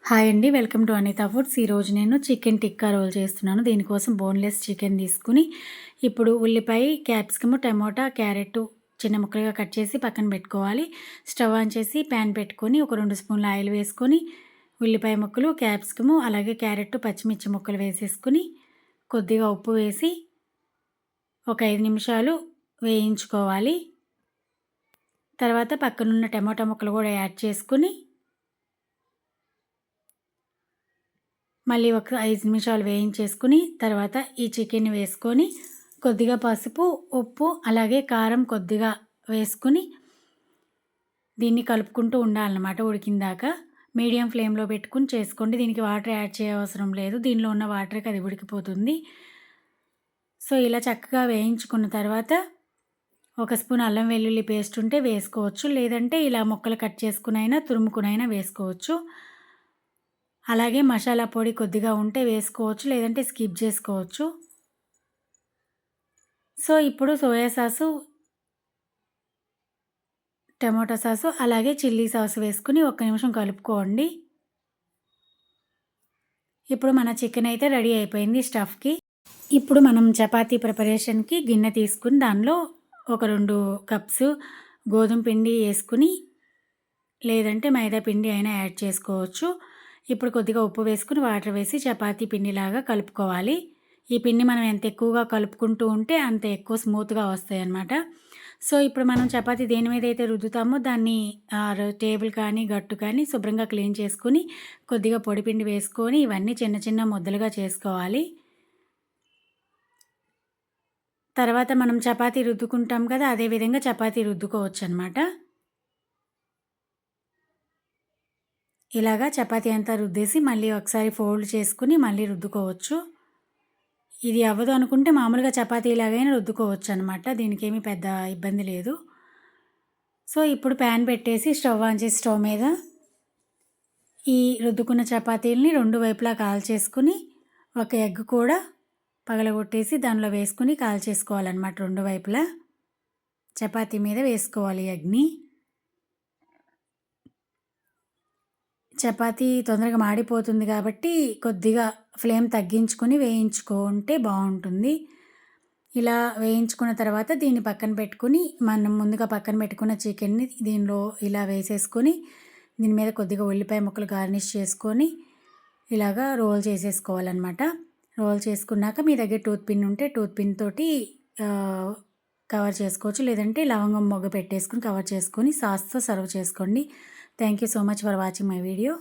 Hi అండి. Welcome to Anitha foods. ఈరోజు నేను చికెన్ టిక్కా రోల్ చేస్తున్నాను. దీనికోసం బోన్‌లెస్ చికెన్ తీసుకొని, ఇప్పుడు ఉల్లిపాయ, క్యాప్సికమ్, టమోటా, క్యారెట్ చిన్న ముక్కలుగా కట్ చేసి పక్కన పెట్టుకోవాలి. స్టవ్ ఆన్ చేసి పాన్ పెట్టుకొని, ఒక 2 స్పూన్ల ఆయిల్ వేసుకొని, ఉల్లిపాయ ముక్కలు, క్యాప్సికము, అలాగే క్యారెట్, పచ్చిమిర్చి ముక్కలు వేసేసుకొని, కొద్దిగా ఉప్పు వేసి, ఒక 5 నిమిషాలు వేయించుకోవాలి. తర్వాత పక్కనున్న టమోటా ముక్కలు కూడా యాడ్ చేసుకొని, మళ్ళీ ఒక 5 నిమిషాలు వేయించేసుకొని, తర్వాత ఈ చికెన్‌ని వేసుకొని, కొద్దిగా పసుపు, ఉప్పు, అలాగే కారం కొద్దిగా వేసుకొని, దీన్ని కలుపుకుంటూ ఉండాలన్నమాట ఉడికిందాకా. మీడియం ఫ్లేమ్‌లో పెట్టుకొని చేసుకోండి. దీనికి వాటర్ యాడ్ చేయవసరం లేదు. దీనిలో ఉన్న వాటర్‌కి అది ఉడికిపోతుంది. సో, ఇలా చక్కగా వేయించుకున్న తర్వాత, ఒక స్పూన్ అల్లం వెల్లుల్లి పేస్ట్ ఉంటే వేసుకోవచ్చు. లేదంటే ఇలా ముక్కలు కట్ చేసుకునైనా, తురుముకునైనా వేసుకోవచ్చు. అలాగే మసాలా పొడి కొద్దిగా ఉంటే వేసుకోవచ్చు. లేదంటే స్కిప్ చేసుకోవచ్చు. సో, ఇప్పుడు సోయా సాసు, టమోటా సాసు, అలాగే చిల్లీ సాస్ వేసుకొని ఒక్క నిమిషం కలుపుకోండి. ఇప్పుడు మన చికెన్ అయితే రెడీ అయిపోయింది స్టఫ్‌కి. ఇప్పుడు మనం చపాతీ ప్రిపరేషన్‌కి గిన్నె తీసుకొని దానిలో ఒక 2 కప్స్ గోధుమ పిండి ఏసుకొని, లేదంటే మైదా పిండి అయినా యాడ్ చేసుకోవచ్చు. ఇప్పుడు కొద్దిగా ఉప్పు వేసుకొని వాటర్ వేసి చపాతీ పిండిలాగా కలుపుకోవాలి. ఈ పిండి మనం ఎంత ఎక్కువగా కలుపుకుంటూ ఉంటే అంత ఎక్కువ స్మూత్‌గా వస్తాయన్నమాట. సో, ఇప్పుడు మనం చపాతీ దేని మీద అయితే రుద్దుతామో దాన్ని టేబుల్ కానీ, గట్టు కానీ శుభ్రంగా క్లీన్ చేసుకొని, కొద్దిగా పొడి పిండి వేసుకొని ఇవన్నీ చిన్న చిన్న ముద్దలుగా చేసుకోవాలి. తర్వాత మనం చపాతీ రుద్దుకుంటాం కదా! అదే విధంగా చపాతీ రుద్దుకోవచ్చనమాట. ఇలాగా చపాతీ అంతా రుద్దేసి మళ్ళీ ఒకసారి ఫోల్డ్ చేసుకొని మళ్ళీ రుద్దుకోవచ్చు. ఇది అవ్వదు అనుకుంటే మామూలుగా చపాతీలాగైనా రుద్దుకోవచ్చనమాట. దీనికేమి పెద్ద ఇబ్బంది లేదు. సో, ఇప్పుడు ప్యాన్ పెట్టేసి స్టవ్ ఆన్ చేసి స్టవ్ మీద ఈ రుద్దుకున్న చపాతీలని 2 వైపులా కాల్చేసుకొని, ఒక ఎగ్ కూడా పగలగొట్టేసి దానిలో వేసుకొని కాల్చేసుకోవాలనమాట 2 వైపులా. చపాతీ మీద వేసుకోవాలి ఎగ్‌ని. చపాతీ తొందరగా మాడిపోతుంది కాబట్టి కొద్దిగా ఫ్లేమ్ తగ్గించుకొని వేయించుకుంటే బావుంటుంది. ఇలా వేయించుకున్న తర్వాత దీన్ని పక్కన పెట్టుకొని, మనం ముందుగా పక్కన పెట్టుకున్న చికెన్‌ని దీనిలో ఇలా వేసేసుకొని, దీని మీద కొద్దిగా ఉల్లిపాయ ముక్కలు గార్నిష్ చేసుకొని, ఇలాగా రోల్ చేసేసుకోవాలనమాట. రోల్ చేసుకున్నాక మీ దగ్గర టూత్ పిన్ ఉంటే టూత్ పిన్ తోటి ఆహ్, కవర్ చేసుకోవచ్చు. లేదంటే లవంగం మొగ్గ పెట్టేసుకొని కవర్ చేసుకొని సాస్‌తో సర్వ్ చేసుకోండి. Thank you so much for watching my video.